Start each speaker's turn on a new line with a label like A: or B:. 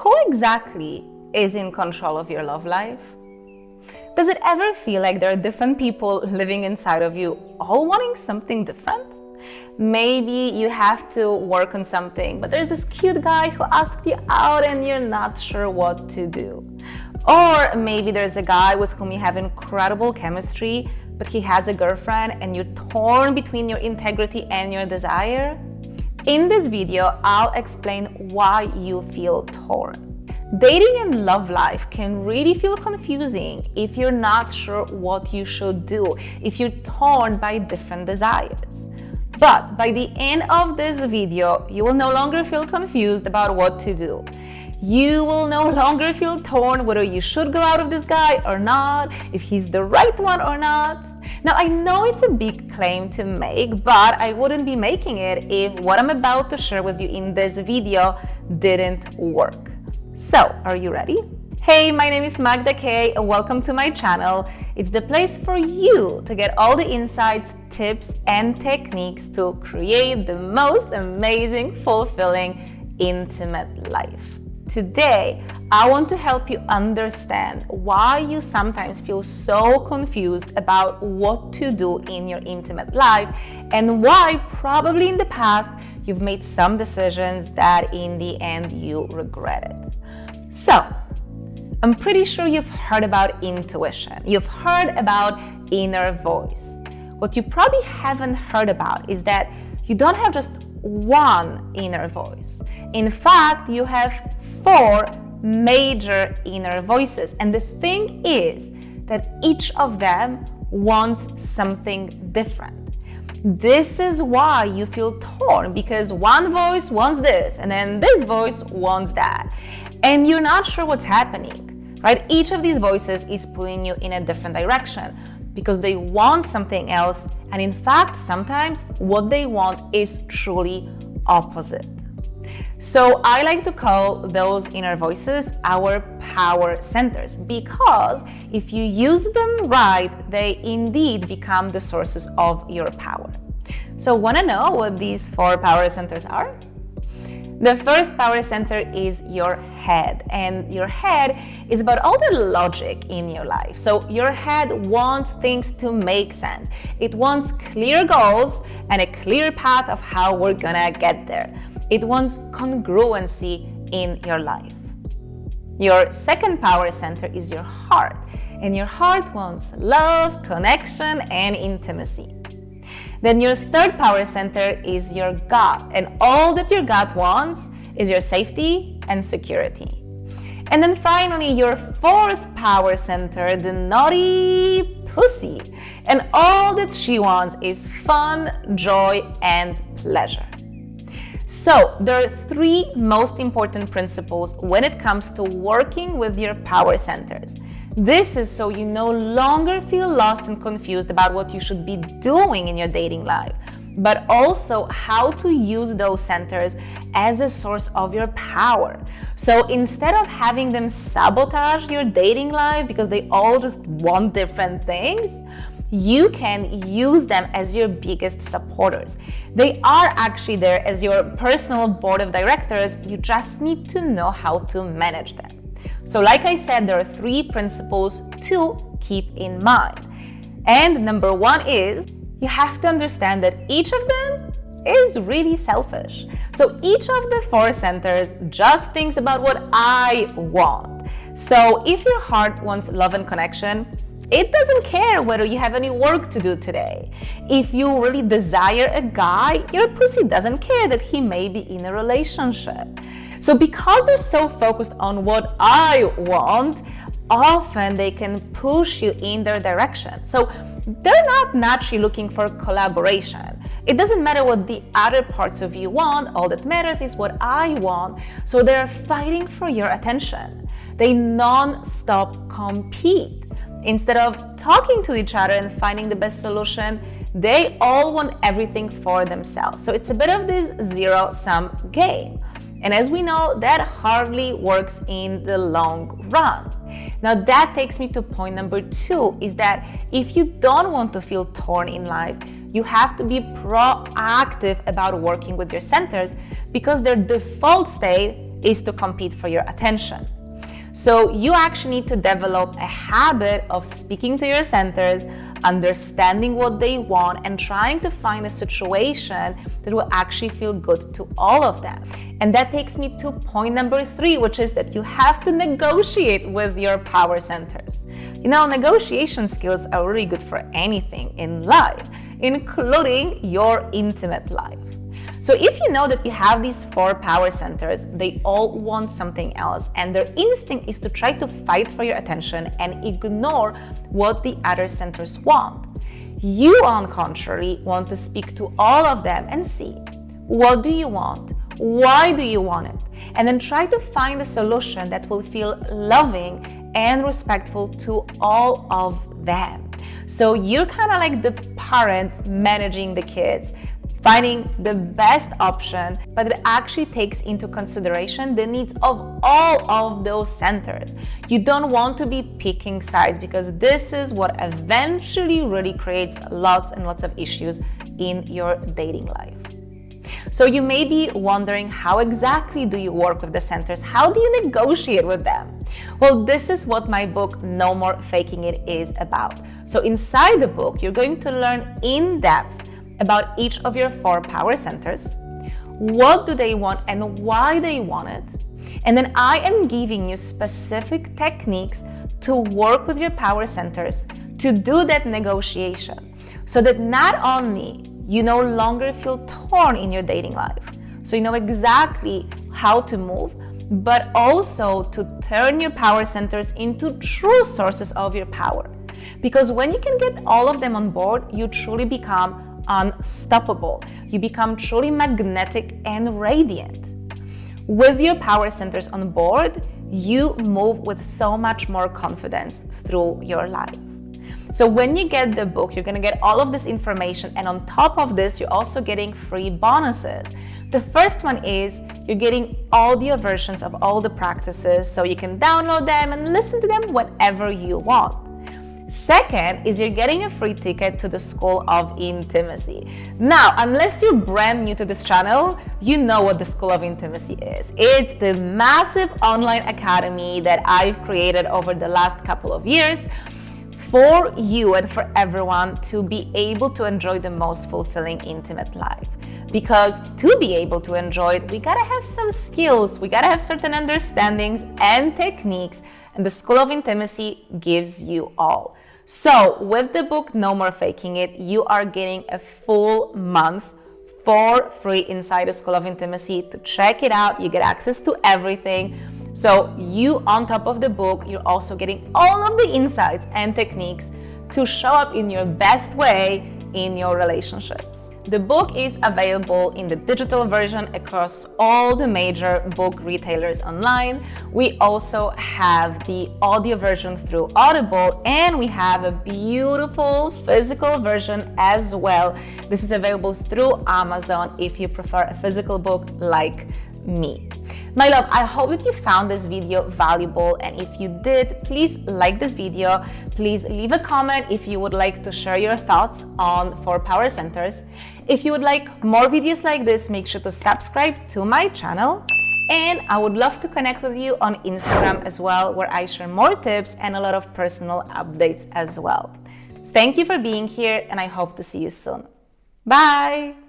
A: Who exactly is in control of your love life? Does it ever feel like there are different people living inside of you, all wanting something different? Maybe you have to work on something, but there's this cute guy who asked you out and you're not sure what to do. Or maybe there's a guy with whom you have incredible chemistry, but he has a girlfriend and you're torn between your integrity and your desire. In this video, I'll explain why you feel torn. Dating and love life can really feel confusing if you're not sure what you should do, if you're torn by different desires. But by the end of this video, you will no longer feel confused about what to do. You will no longer feel torn whether you should go out with this guy or not, if he's the right one or not. Now, I know it's a big claim to make, but I wouldn't be making it if what I'm about to share with you in this video didn't work. So, are you ready? Hey, my name is Magda K and welcome to my channel. It's the place for you to get all the insights, tips, and techniques to create the most amazing, fulfilling, intimate life. Today, I want to help you understand why you sometimes feel so confused about what to do in your intimate life and why probably in the past you've made some decisions that in the end you regretted. So, I'm pretty sure you've heard about intuition. You've heard about inner voice. What you probably haven't heard about is that you don't have just one inner voice. In fact, you have 4 major inner voices. And the thing is that each of them wants something different. This is why you feel torn, because one voice wants this and then this voice wants that. And you're not sure what's happening, right? Each of these voices is pulling you in a different direction because they want something else. And in fact, sometimes what they want is truly opposite. So I like to call those inner voices our power centers, because if you use them right, they indeed become the sources of your power. So want to know what these 4 power centers are? The first power center is your head, and your head is about all the logic in your life. So your head wants things to make sense. It wants clear goals and a clear path of how we're gonna get there. It wants congruency in your life. Your second power center is your heart, and your heart wants love, connection, and intimacy. Then your third power center is your gut, and all that your gut wants is your safety and security. And then finally, your fourth power center, the naughty pussy, and all that she wants is fun, joy, and pleasure. So there are 3 most important principles when it comes to working with your power centers. This is so you no longer feel lost and confused about what you should be doing in your dating life, but also how to use those centers as a source of your power. So instead of having them sabotage your dating life because they all just want different things, you can use them as your biggest supporters. They are actually there as your personal board of directors. You just need to know how to manage them. So like I said, there are 3 principles to keep in mind. And number 1 is you have to understand that each of them is really selfish. So each of the 4 centers just thinks about what I want. So if your heart wants love and connection, it doesn't care whether you have any work to do today. If you really desire a guy, your pussy doesn't care that he may be in a relationship. So because they're so focused on what I want, often they can push you in their direction. So they're not naturally looking for collaboration. It doesn't matter what the other parts of you want, all that matters is what I want. So they're fighting for your attention. They non-stop compete. Instead of talking to each other and finding the best solution, they all want everything for themselves. So it's a bit of this zero-sum game. And as we know, that hardly works in the long run. Now that takes me to point number 2, is that if you don't want to feel torn in life, you have to be proactive about working with your centers, because their default state is to compete for your attention. So you actually need to develop a habit of speaking to your centers, understanding what they want, and trying to find a situation that will actually feel good to all of them. And that takes me to point number 3, which is that you have to negotiate with your power centers. Negotiation skills are really good for anything in life, including your intimate life. So if you know that you have these 4 power centers, they all want something else, and their instinct is to try to fight for your attention and ignore what the other centers want. You, on contrary, want to speak to all of them and see, what do you want? Why do you want it? And then try to find a solution that will feel loving and respectful to all of them. So you're kind of like the parent managing the kids, finding the best option, but it actually takes into consideration the needs of all of those centers. You don't want to be picking sides, because this is what eventually really creates lots and lots of issues in your dating life. So you may be wondering, how exactly do you work with the centers? How do you negotiate with them? Well, this is what my book, No More Faking It, is about. So inside the book, you're going to learn in depth about each of your 4 power centers. What do they want and why they want it? And then I am giving you specific techniques to work with your power centers to do that negotiation, so that not only you no longer feel torn in your dating life, so you know exactly how to move, but also to turn your power centers into true sources of your power. Because when you can get all of them on board, you truly become unstoppable. You become truly magnetic and radiant. With your power centers on board, you move with so much more confidence through your life. So when you get the book, you're going to get all of this information, and on top of this, you're also getting free bonuses. The first one is you're getting audio versions of all the practices, so you can download them and listen to them whenever you want. Second is you're getting a free ticket to the School of Intimacy. Now, unless you're brand new to this channel, you know what the School of Intimacy is. It's the massive online academy that I've created over the last couple of years for you and for everyone to be able to enjoy the most fulfilling intimate life. Because to be able to enjoy it, we gotta have some skills, we gotta have certain understandings and techniques, and the School of Intimacy gives you all. So with the book No More Faking It, you are getting a full month for free inside the School of Intimacy. To check it out, you get access to everything. So you, on top of the book, you're also getting all of the insights and techniques to show up in your best way in your relationships. The book is available in the digital version across all the major book retailers online. We also have the audio version through Audible, and we have a beautiful physical version as well. This is available through Amazon if you prefer a physical book like me. My love, I hope that you found this video valuable, and if you did, please like this video. Please leave a comment if you would like to share your thoughts on 4 power centers. If you would like more videos like this, make sure to subscribe to my channel, and I would love to connect with you on Instagram as well, where I share more tips and a lot of personal updates as well. Thank you for being here, and I hope to see you soon. Bye!